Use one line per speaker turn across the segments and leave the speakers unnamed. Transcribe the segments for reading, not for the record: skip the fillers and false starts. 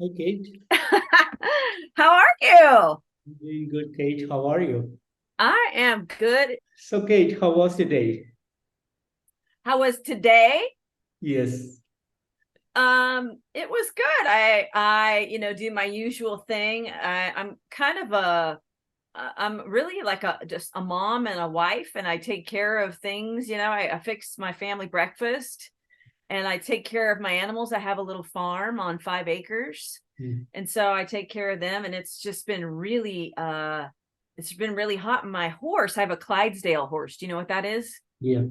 Hi, Kate.
How are you?
I'm doing good, Kate. How are you?
I am good.
So, Kate, how was the day?
How was today?
Yes.
It was good. I do my usual thing. I'm kind of I'm really like just a mom and a wife, and I take care of things. I fix my family breakfast, and I take care of my animals. I have a little farm on 5 acres,
Mm.
and so I take care of them. And it's been really hot. My horse, I have a Clydesdale horse. Do you know what that is?
Yeah.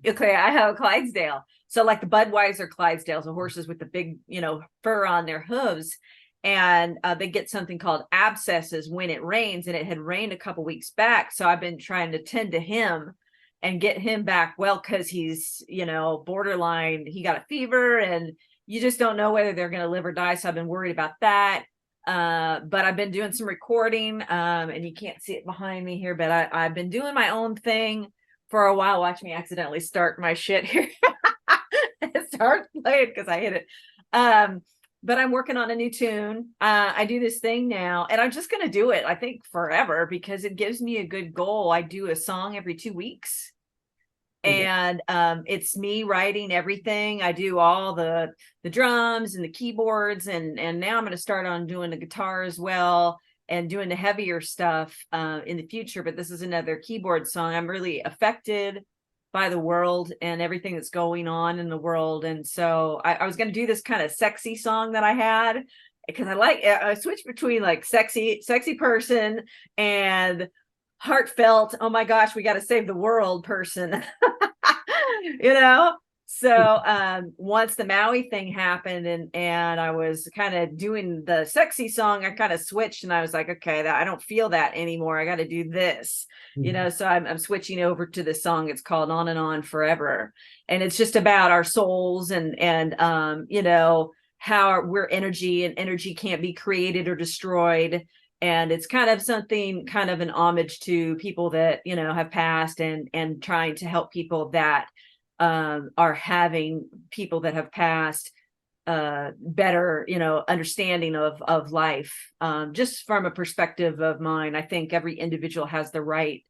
Okay, I have a Clydesdale. So like the Budweiser Clydesdales, the horses with the big, fur on their hooves, and they get something called abscesses when it rains, and it had rained a couple weeks back. So I've been trying to tend to him and get him back well, because he's, borderline. He got a fever, and you just don't know whether they're going to live or die. So I've been worried about that. But I've been doing some recording, and you can't see it behind me here, but I've been doing my own thing for a while. Watch me accidentally start my shit here. Start playing because I hit it. But I'm working on a new tune. I do this thing now, and I'm just gonna do it, I think, forever, because it gives me a good goal. I do a song every 2 weeks,
Okay.
and it's me writing everything. I do all the drums and the keyboards, and now I'm going to start on doing the guitar as well, and doing the heavier stuff in the future. But this is another keyboard song. I'm really affected by the world and everything that's going on in the world, and so I was going to do this kind of sexy song that I had, because I switch between like sexy person and heartfelt, oh my gosh, we got to save the world person. you know so once the Maui thing happened, and I was kind of doing the sexy song, I kind of switched, and I was like, okay, I don't feel that anymore. I got to do this.
Mhm.
So I'm switching over to the song. It's called On and On Forever, and it's just about our souls, and how we're energy, and energy can't be created or destroyed. And it's kind of something, kind of an homage to people that have passed, and trying to help people that are having people that have passed better understanding of life, just from a perspective of mine. I think every individual has the right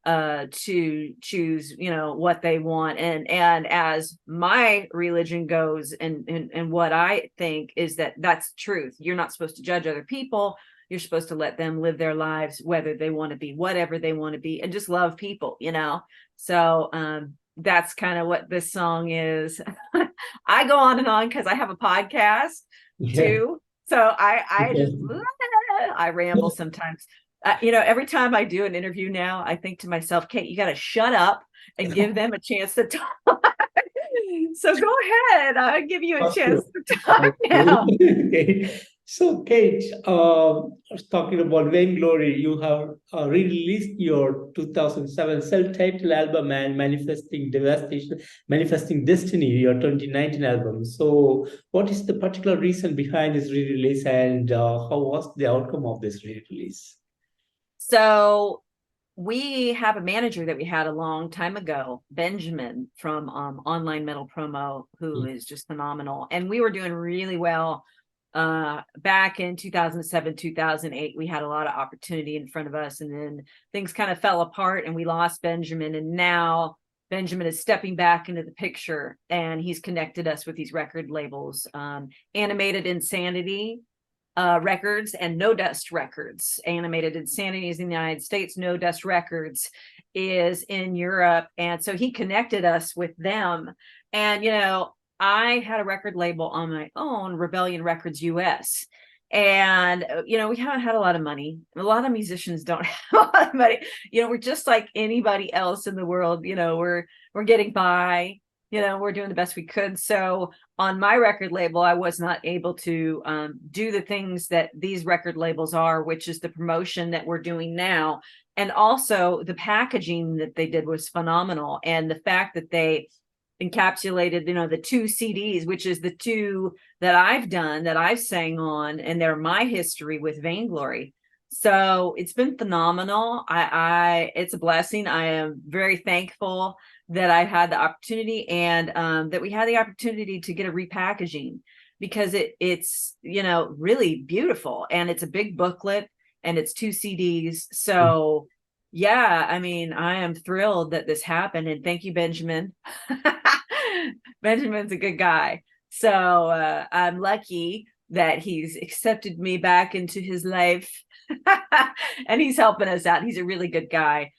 to choose what they want, and as my religion goes, and what I think is that that's truth. You're not supposed to judge other people. You're supposed to let them live their lives, whether they want to be whatever they want to be, and just love people. So that's kind of what this song is. I go on and on because I have a podcast
Yeah.
too. So I just
Okay.
I ramble sometimes. Every time I do an interview now, I think to myself, Kate, you got to shut up and give them a chance to talk. So go ahead. I'll give you a
Okay.
chance to talk now.
Okay. So, Kate, talking about Vainglory, you have re-released your 2007 self-titled album and Manifesting Devastation, Manifesting Destiny, your 2019 album. So, what is the particular reason behind this re-release, and how was the outcome of this re-release?
So we have a manager that we had a long time ago, Benjamin from Online Metal Promo, who is just phenomenal. And we were doing really well back in 2007, 2008. We had a lot of opportunity in front of us, and then things kind of fell apart, and we lost Benjamin. And now Benjamin is stepping back into the picture, and he's connected us with these record labels, Animated Insanity Records and No Dust Records. Animated Insanity is in the United States. No Dust Records is in Europe. And so he connected us with them. And, I had a record label on my own, Rebellion Records US. And, we haven't had a lot of money. A lot of musicians don't have a lot of money. We're just like anybody else in the world. We're getting by. We're doing the best we could. So on my record label, I was not able to do the things that these record labels are, which is the promotion that we're doing now. And also the packaging that they did was phenomenal. And the fact that they encapsulated, the two CDs, which is the two that I've done, that I've sang on, and they're my history with Vainglory. So it's been phenomenal. It's a blessing. I am very thankful that I had the opportunity, and that we had the opportunity to get a repackaging. because it's, really beautiful, and it's a big booklet, and it's 2 CDs. So yeah, I mean, I am thrilled that this happened, and thank you, Benjamin. Benjamin's a good guy. So I'm lucky that he's accepted me back into his life. And he's helping us out. He's a really good guy.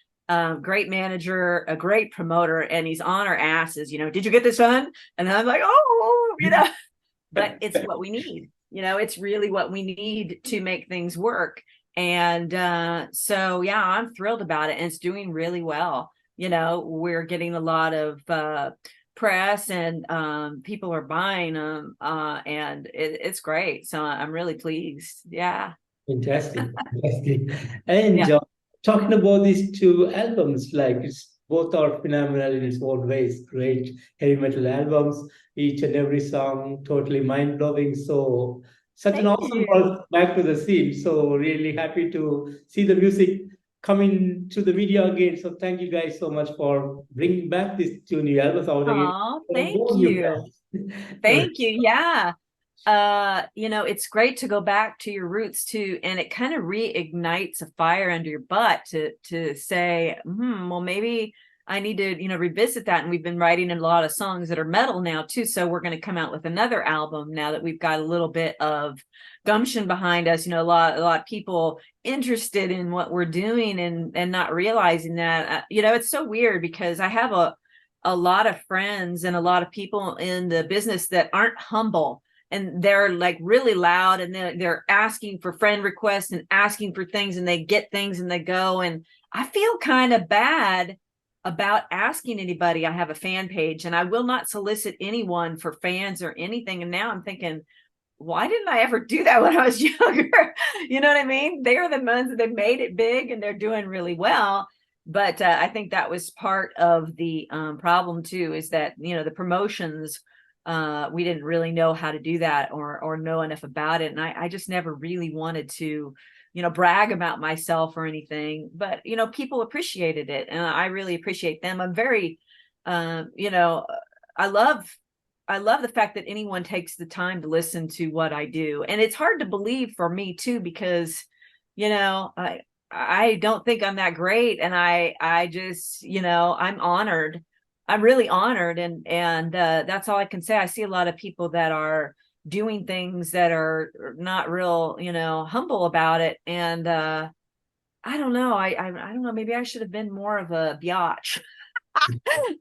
Great manager, a great promoter, and he's on our asses, did you get this done? And I'm like, oh, but it's what we need. It's really what we need to make things work. And so, yeah, I'm thrilled about it. And it's doing really well. We're getting a lot of press, and people are buying them, and it's great. So I'm really pleased. Yeah.
Fantastic. Fantastic. And
Yeah.
talking about these 2 albums, both are phenomenal in its own ways. Great heavy metal albums, each and every song totally mind-blowing. So such an
Thank
awesome
you.
work back to the scene. So really happy to see the music coming to the media again. So thank you guys so much for bringing back these 2 new albums out again.
Oh,
For
thank
both you
you.
guys.
Thank you. Yeah. It's great to go back to your roots too, and it kind of reignites a fire under your butt to say, well, maybe I need to, revisit that. And we've been writing a lot of songs that are metal now too. So we're going to come out with another album now that we've got a little bit of gumption behind us. A lot of people interested in what we're doing, and not realizing that, it's so weird because I have a lot of friends and a lot of people in the business that aren't humble. And they're like really loud, and they're asking for friend requests and asking for things, and they get things and they go. And I feel kind of bad about asking anybody. I have a fan page, and I will not solicit anyone for fans or anything. And now I'm thinking, why didn't I ever do that when I was younger? You know what I mean? They're the ones that made it big, and they're doing really well. But I think that was part of the problem too, is that, the promotions, we didn't really know how to do that or know enough about it. And I just never really wanted to, brag about myself or anything, but, people appreciated it, and I really appreciate them. I'm very, I love the fact that anyone takes the time to listen to what I do. And it's hard to believe for me too, because, I don't think I'm that great. And I just, I'm honored. I'm really honored. And that's all I can say. I see a lot of people that are doing things that are not real, humble about it. And I don't know. I don't know. Maybe I should have been more of a biatch.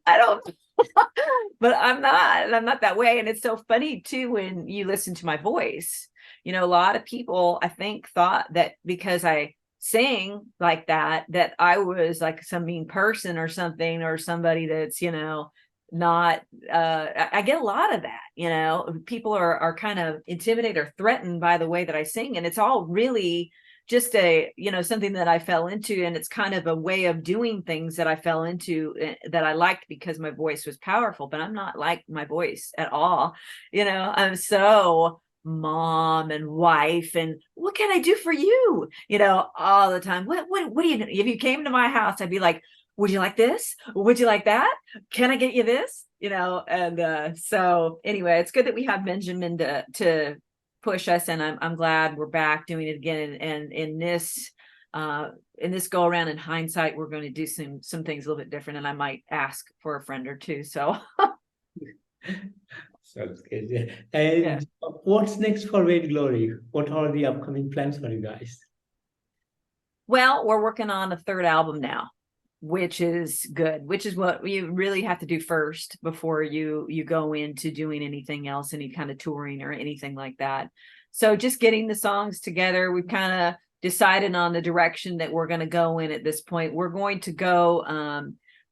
I don't, but I'm not that way. And it's so funny too, when you listen to my voice, a lot of people, I think, thought that because I sing like that I was like some mean person or something, or somebody that's, not, I get a lot of that, people are kind of intimidated or threatened by the way that I sing. And it's all really just a, something that I fell into. And it's kind of a way of doing things that I fell into, that I liked because my voice was powerful. But I'm not like my voice at all. I'm so mom and wife, and what can I do for you, all the time. What do you know? If you came to my house, I'd be like, would you like this? Would you like that? Can I get you this? And so anyway, it's good that we have Benjamin to push us, and I'm glad we're back doing it again. And in this go around, in hindsight, we're going to do some things a little bit different, and I might ask for a friend or two. So
Sounds good. Yeah. And
yeah.
What's next for Vainglory? What are the upcoming plans for you guys?
Well, we're working on a 3rd album now, which is good, which is what you really have to do first before you go into doing anything else, any kind of touring or anything like that. So just getting the songs together. We've kind of decided on the direction that we're going to go in at this point. We're going to go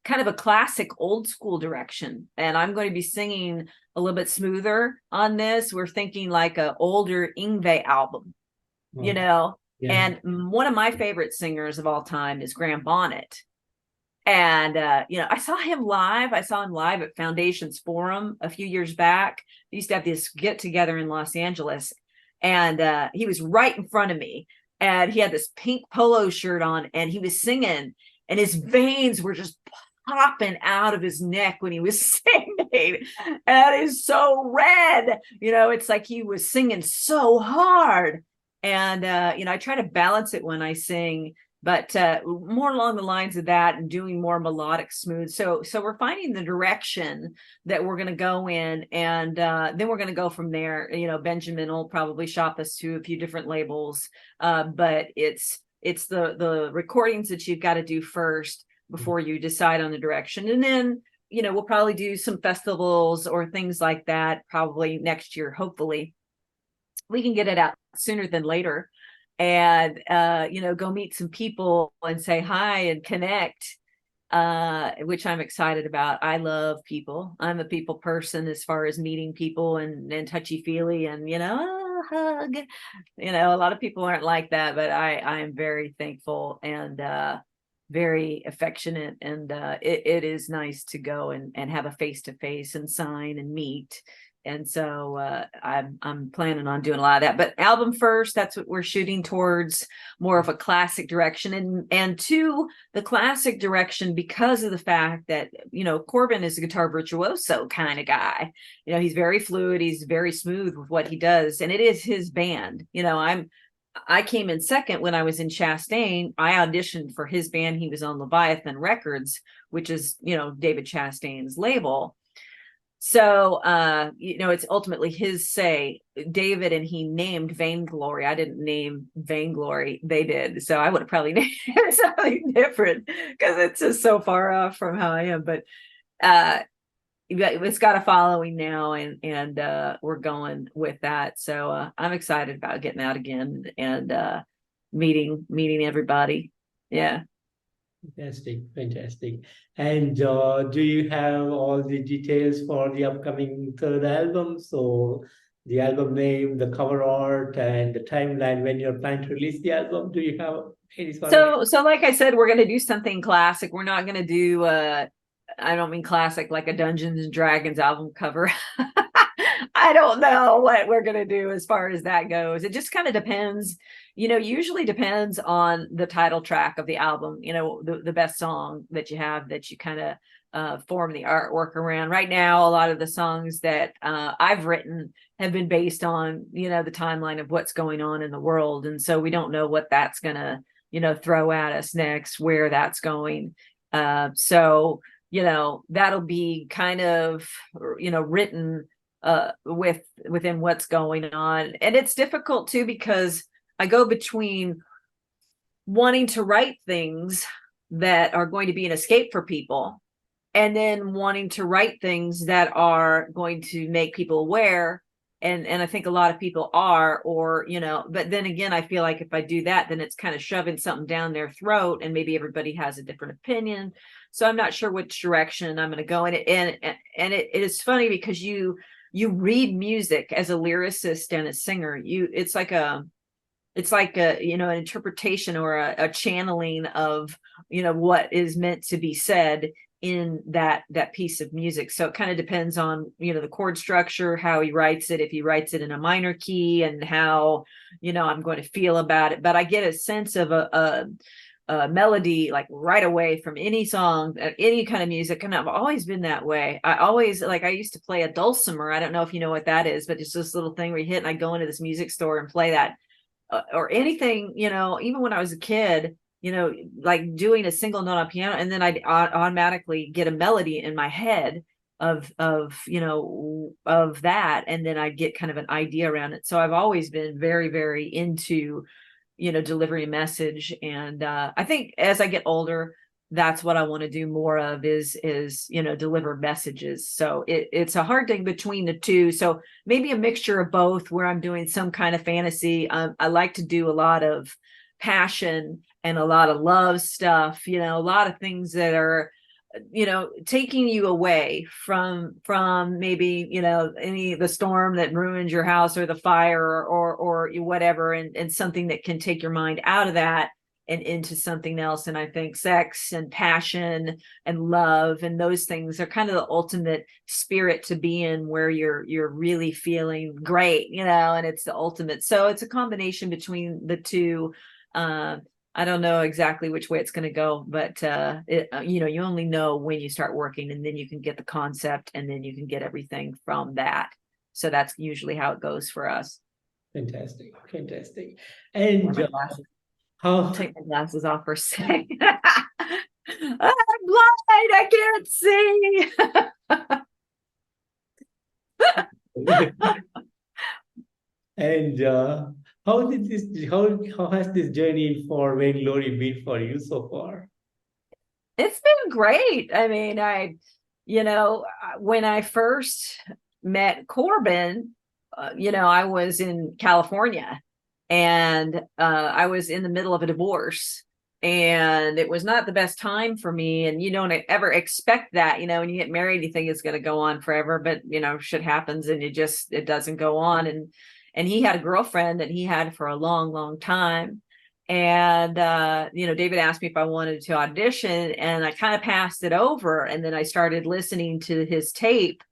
kind of a classic old school direction, and I'm going to be singing a little bit smoother on this. We're thinking like a older Yngwie album,
Yeah.
And one of my favorite singers of all time is Graham Bonnet. And, I saw him live. I saw him live at Foundations Forum a few years back. They used to have this get together in Los Angeles, and he was right in front of me, and he had this pink polo shirt on, and he was singing, and his veins were just popping out of his neck when he was singing. And it is so red. It's like he was singing so hard. And, I try to balance it when I sing, but more along the lines of that and doing more melodic smooth. So we're finding the direction that we're going to go in, and then we're going to go from there. Benjamin will probably shop us to a few different labels, but it's the recordings that you've got to do first before you decide on the direction. And then, we'll probably do some festivals or things like that probably next year. Hopefully we can get it out sooner than later, and go meet some people and say hi and connect, which I'm excited about. I love people. I'm a people person as far as meeting people and touchy-feely and hug. A lot of people aren't like that, but I am very thankful and very affectionate, and it is nice to go and have a face-to-face and sign and meet. And so I'm planning on doing a lot of that. But album first, that's what we're shooting towards, more of a classic direction. And to the classic direction because of the fact that, Corbin is a guitar virtuoso kind of guy. He's very fluid. He's very smooth with what he does. And it is his band. I came in second when I was in Chastain. I auditioned for his band. He was on Leviathan Records, which is, David Chastain's label. So, it's ultimately his say. David and he named Vainglory. I didn't name Vainglory. They did. So I would have probably named something different because it's just so far off from how I am. But it's got a following now, and we're going with that. So I'm excited about getting out again and meeting everybody. Yeah.
Fantastic. And do you have all the details for the upcoming third album? So the album name, the cover art, and the timeline when you're planning to release the album? Do you have any sort of...
So like I said, we're going to do something classic. We're not going to do, I don't mean classic like a Dungeons and Dragons album cover. I don't know what we're going to do as far as that goes. It just kind of depends, usually depends on the title track of the album, the best song that you have that you kind of form the artwork around. Right now, a lot of the songs that I've written have been based on, the timeline of what's going on in the world. And so we don't know what that's going to, throw at us next, where that's going. So, that'll be kind of, written within what's going on. And it's difficult too, because I go between wanting to write things that are going to be an escape for people, and then wanting to write things that are going to make people aware. And I think a lot of people are, or, but then again, I feel like if I do that, then it's kind of shoving something down their throat, and maybe everybody has a different opinion. So I'm not sure which direction I'm going to go in it. And it is funny because you read music as a lyricist and a singer. It's like an interpretation or a channeling of, what is meant to be said in that piece of music. So it kind of depends on, the chord structure, how he writes it, if he writes it in a minor key, and how, I'm going to feel about it. But I get a sense of a melody like right away from any song, any kind of music. And I've always been that way. I used to play a dulcimer. I don't know if you know what that is, but it's this little thing where you hit, and I go into this music store and play that, or anything, even when I was a kid, like doing a single note on piano, and then I'd automatically get a melody in my head of that, and then I'd get kind of an idea around it. So I've always been very, very into delivering a message. And I think as I get older, that's what I want to do more of is deliver messages. So it's a hard thing between the two. So maybe a mixture of both, where I'm doing some kind of fantasy. I like to do a lot of passion and a lot of love stuff, a lot of things that are, taking you away from maybe, the storm that ruined your house, or the fire, or whatever, and something that can take your mind out of that and into something else. And I think sex and passion and love and those things are kind of the ultimate spirit to be in, where you're really feeling great, and it's the ultimate. So it's a combination between the two. I don't know exactly which way it's going to go, but you only know when you start working, and then you can get the concept, and then you can get everything from that. So that's usually how it goes for us.
Fantastic, fantastic. And
I'll take my glasses off for a second. I'm blind, I can't see.
And how has this journey for Vainglory been for you so far?
It's been great. I mean, when I first met Corbin, I was in California, and I was in the middle of a divorce, and it was not the best time for me. And you don't ever expect that, when you get married, you think it's going to go on forever, but shit happens, and it doesn't go on. And he had a girlfriend that he had for a long, long time. And, David asked me if I wanted to audition, and I kind of passed it over. And then I started listening to his tape,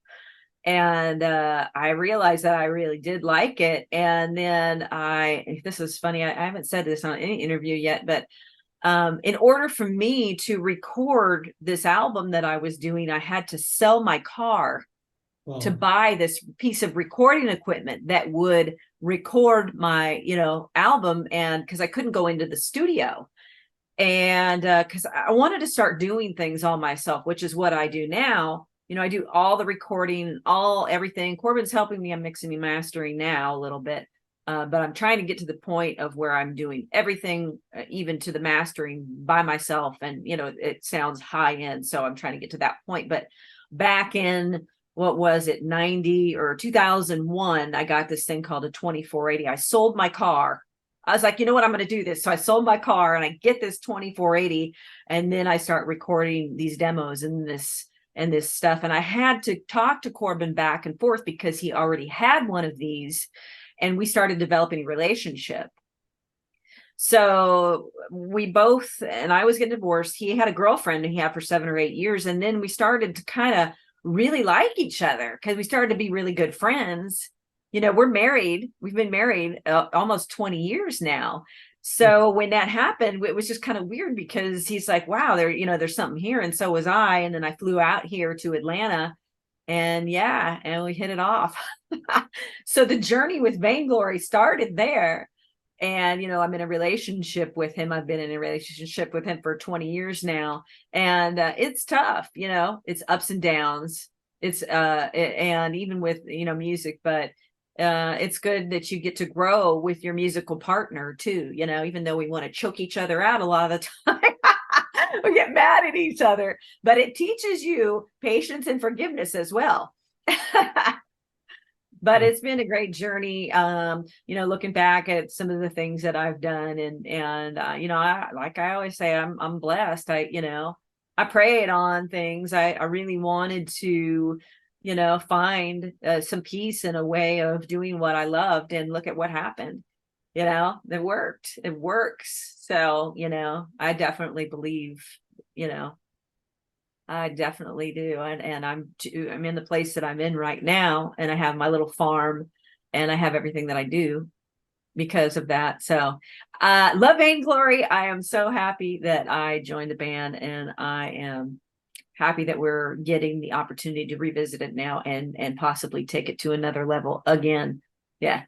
and I realized that I really did like it. And then this is funny, I haven't said this on any interview yet, but in order for me to record this album that I was doing, I had to sell my car to buy this piece of recording equipment that would record my, album. And because I couldn't go into the studio, and because I wanted to start doing things all myself, which is what I do now. I do all the recording, everything. Corbin's helping me. I'm mixing and mastering now a little bit. But I'm trying to get to the point of where I'm doing everything, even to the mastering, by myself. And, it sounds high end. So I'm trying to get to that point. But back in, what was it, 90 or 2001, I got this thing called a 2480. I sold my car. I was like, you know what, I'm going to do this. So I sold my car, and I get this 2480, and then I start recording these demos and this stuff. And I had to talk to Corbin back and forth because he already had one of these, and we started developing a relationship. So we both, and I was getting divorced. He had a girlfriend he had for 7 or 8 years. And then we started to kind of really like each other because we started to be really good friends. We're married. We've been married almost 20 years now. So when that happened, it was just kind of weird because he's like, wow, there's something here. And so was I. And then I flew out here to Atlanta, and we hit it off. So the journey with Vainglory started there. And, I'm in a relationship with him. I've been in a relationship with him for 20 years now. And it's tough, it's ups and downs. It's and even with, music, but it's good that you get to grow with your musical partner too, even though we want to choke each other out a lot of the time. We get mad at each other, but it teaches you patience and forgiveness as well. But it's been a great journey, looking back at some of the things that I've done. And like I always say, I'm blessed. I prayed on things. I really wanted to, find some peace in a way of doing what I loved, and look at what happened. It worked. It works. So, I definitely believe, I definitely do. And I'm in the place that I'm in right now, and I have my little farm, and I have everything that I do because of that. So love Vainglory. I am so happy that I joined the band, and I am happy that we're getting the opportunity to revisit it now and possibly take it to another level again. Yeah,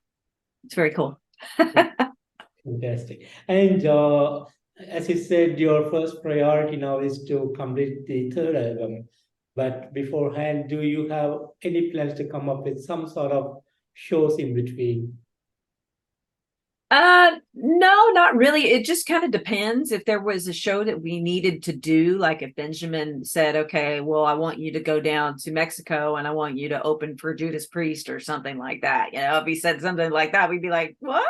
it's very cool.
Fantastic. And as you said, your first priority now is to complete the third album. But beforehand, do you have any plans to come up with some sort of shows in between?
No, not really. It just kind of depends. If there was a show that we needed to do, like if Benjamin said, okay, well, I want you to go down to Mexico and I want you to open for Judas Priest or something like that. If he said something like that, we'd be like, what?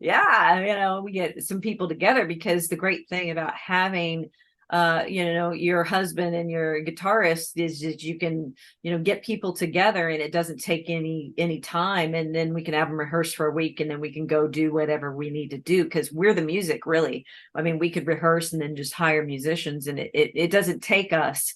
Yeah. We get some people together, because the great thing about having your husband and your guitarist is that you can, get people together, and it doesn't take any time. And then we can have them rehearse for a week, and then we can go do whatever we need to do, because we're the music, really. I mean, we could rehearse and then just hire musicians, and it doesn't take us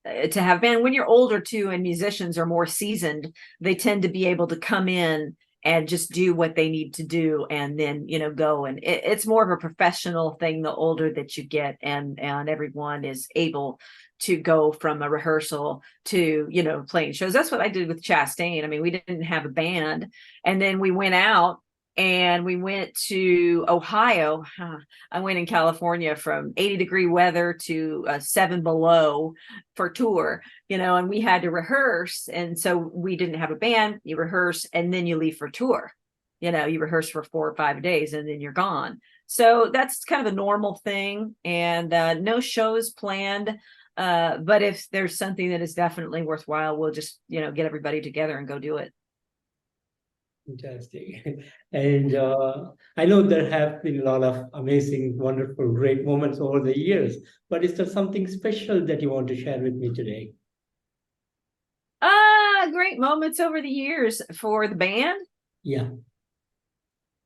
to have band. When you're older too, and musicians are more seasoned, they tend to be able to come in and just do what they need to do, and then, you know, go. And it's more of a professional thing the older that you get, and everyone is able to go from a rehearsal to, you know, playing shows. That's what I did with Chastain. I mean, we didn't have a band, and then we went out and we went to Ohio. I went in California from 80-degree weather to 7 below for tour, you know, and we had to rehearse. And so we didn't have a band. You rehearse and then you leave for tour. You know, you rehearse for 4 or 5 days and then you're gone. So that's kind of a normal thing, and no shows planned. But if there's something that is definitely worthwhile, we'll just, you know, get everybody together and go do it.
Fantastic. And I know there have been a lot of amazing, wonderful, great moments over the years, but is there something special that you want to share with me today?
Great moments over the years for the band?
Yeah.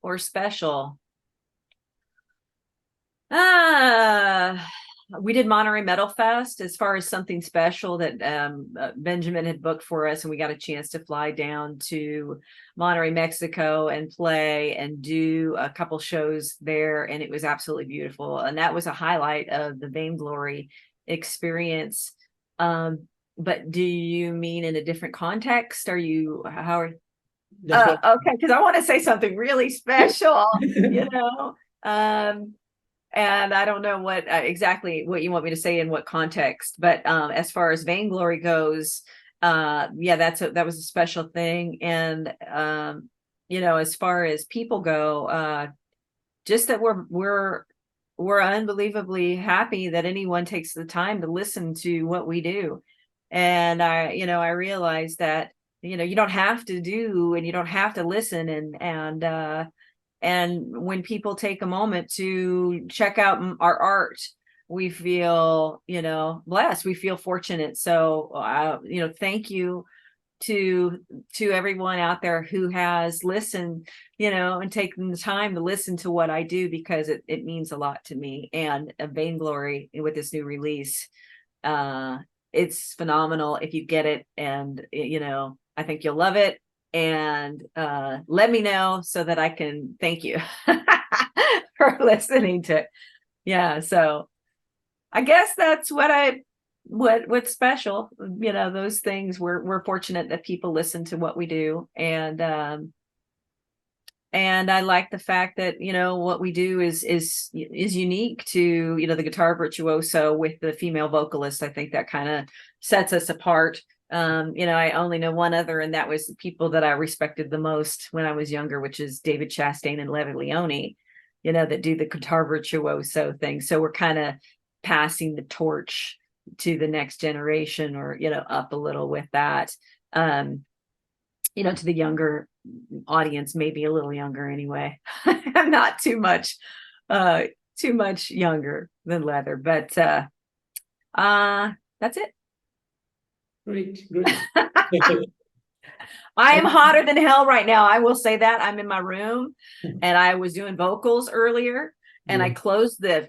Or special? We did Monterey Metal Fest as far as something special that Benjamin had booked for us, and we got a chance to fly down to Monterey, Mexico, and play and do a couple shows there, and it was absolutely beautiful. And that was a highlight of the Vainglory experience. But do you mean in a different context? Are you okay? Because I want to say something really special, you know. And I don't know what exactly what you want me to say in what context, but as far as Vainglory goes, yeah, that was a special thing. And you know, as far as people go, just that we're unbelievably happy that anyone takes the time to listen to what we do. And I realized that, you know, you don't have to do and you don't have to listen, and when people take a moment to check out our art, we feel, you know, blessed. We feel fortunate. So, you know, thank you to everyone out there who has listened, you know, and taken the time to listen to what I do, because it means a lot to me. And Vainglory with this new release, it's phenomenal if you get it. And, you know, I think you'll love it. And let me know so that I can thank you for listening to it. Yeah, so I guess that's what's special. You know, those things, we're fortunate that people listen to what we do. And I like the fact that, you know, what we do is unique to, you know, the guitar virtuoso with the female vocalist. I think that kind of sets us apart. You know, I only know one other, and that was the people that I respected the most when I was younger, which is David Chastain and Levy Leone, you know, that do the guitar virtuoso thing. So we're kind of passing the torch to the next generation, or, you know, up a little with that, you know, to the younger audience, maybe a little younger anyway. Not too much younger than Leather, but that's it.
Great.
I am hotter than hell right now. I will say that. I'm in my room and I was doing vocals earlier, and I closed the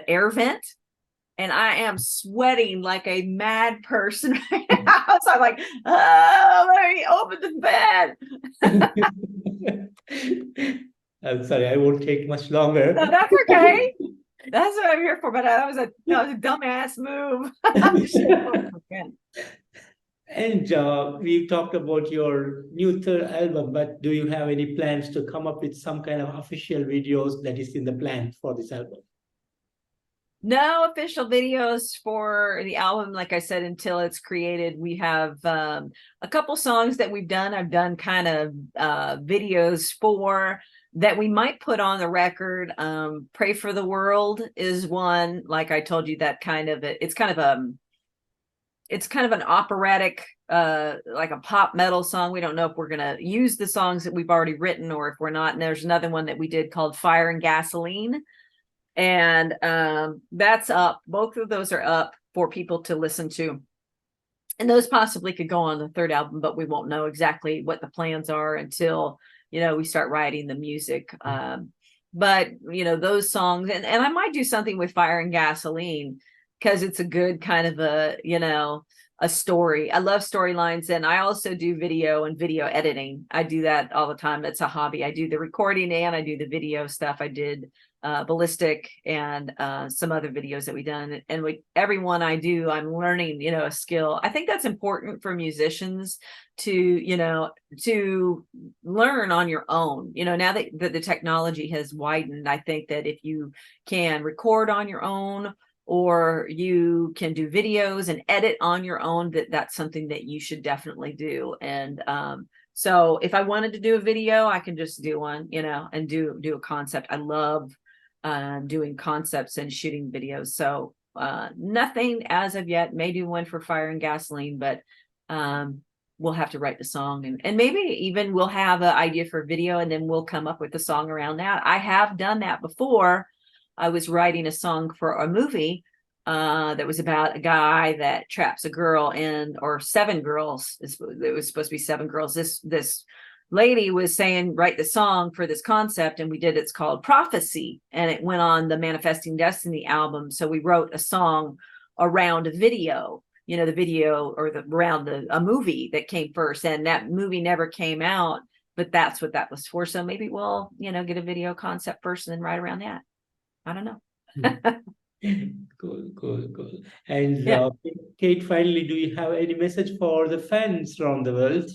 air vent, and I am sweating like a mad person right now. So I'm like, oh, let me open the bed.
I'm sorry, I won't take much longer.
No, that's okay. That's what I'm here for. But that was a dumbass move.
And we talked about your new third album, but do you have any plans to come up with some kind of official videos that is in the plan for this album?
No official videos for the album, like I said, until it's created. We have a couple songs that we've done. I've done kind of videos for that we might put on the record. Pray for the World is one, like I told you, that kind of it's kind of an operatic, like a pop metal song. We don't know if we're going to use the songs that we've already written or if we're not. And there's another one that we did called Fire and Gasoline. And that's up. Both of those are up for people to listen to. And those possibly could go on the third album, but we won't know exactly what the plans are until, you know, we start writing the music. But, you know, those songs, and I might do something with Fire and Gasoline, because it's a good kind of a, you know, a story. I love storylines, and I also do video and video editing. I do that all the time. It's a hobby. I do the recording and I do the video stuff. I did ballistic and some other videos that we done, and every one I do, I'm learning, a skill. I think that's important for musicians to to learn on your own. Now that the technology has widened, I think that if you can record on your own, or you can do videos and edit on your own, that's something that you should definitely do. And so if I wanted to do a video, I can just do one, and do a concept. I love doing concepts and shooting videos. So nothing as of yet. May do one for Fire and Gasoline, but we'll have to write the song, and maybe even we'll have an idea for a video, and then we'll come up with a song around that. I have done that before. I was writing a song for a movie that was about a guy that traps a girl or 7 girls. It was supposed to be 7 girls. This lady was saying, write the song for this concept, and we did. It's called Prophecy, and it went on the Manifesting Destiny album. So we wrote a song around a video, the video or around a movie that came first, and that movie never came out, but that's what that was for. So maybe we'll, get a video concept first and then write around that. I don't know.
Cool. And
Yeah.
Kate, finally, do you have any message for the fans around the world?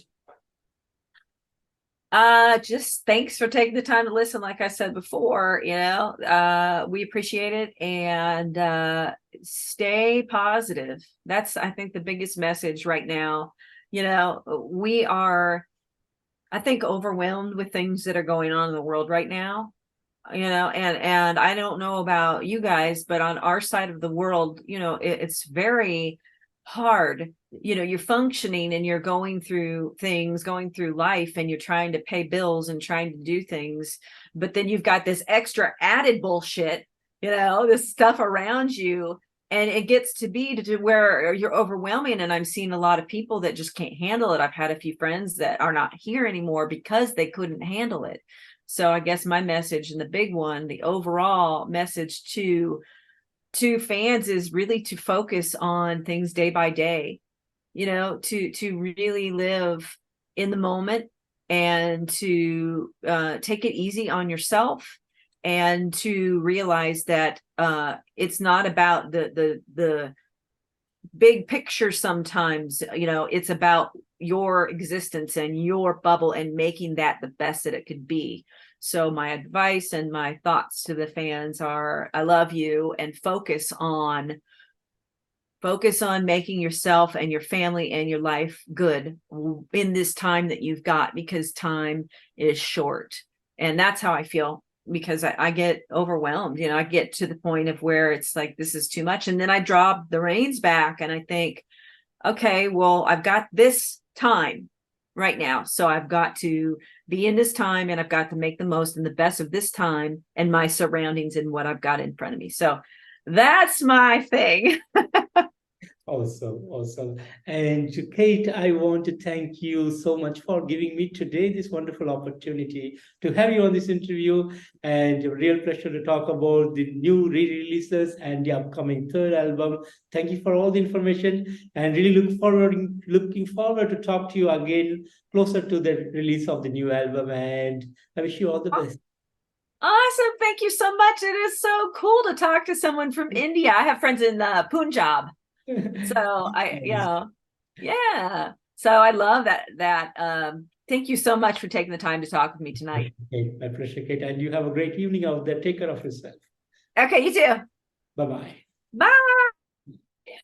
Just thanks for taking the time to listen. Like I said before, we appreciate it, and stay positive. That's, I think, the biggest message right now. We are, I think, overwhelmed with things that are going on in the world right now. And I don't know about you guys, but on our side of the world, it's very hard. You're functioning and you're going through life, and you're trying to pay bills and trying to do things, but then you've got this extra added bullshit, this stuff around you, and it gets to be to where you're overwhelming. And I'm seeing a lot of people that just can't handle it. I've had a few friends that are not here anymore because they couldn't handle it. So I guess my message, and the big one, the overall message to fans, is really to focus on things day by day, to really live in the moment, and to take it easy on yourself, and to realize that it's not about the big picture. Sometimes, it's about your existence and your bubble, and making that the best that it could be. So my advice and my thoughts to the fans are, I love you, and focus on making yourself and your family and your life good in this time that you've got, because time is short. And that's how I feel, because I get overwhelmed. I get to the point of where it's like, this is too much. And then I drop the reins back and I think, okay, well, I've got this time right now, so I've got to be in this time, and I've got to make the most and the best of this time and my surroundings and what I've got in front of me. So that's my thing.
Awesome. And Kate, I want to thank you so much for giving me today this wonderful opportunity to have you on this interview, and a real pleasure to talk about the new re-releases and the upcoming 3rd album. Thank you for all the information, and really looking forward to talk to you again closer to the release of the new album, and I wish you all the best.
Awesome. Thank you so much. It is so cool to talk to someone from India. I have friends in Punjab. So So I love that. Thank you so much for taking the time to talk with me tonight.
My pleasure, Kate. And you have a great evening out there. Take care of yourself.
Okay, you too.
Bye-bye.
Bye.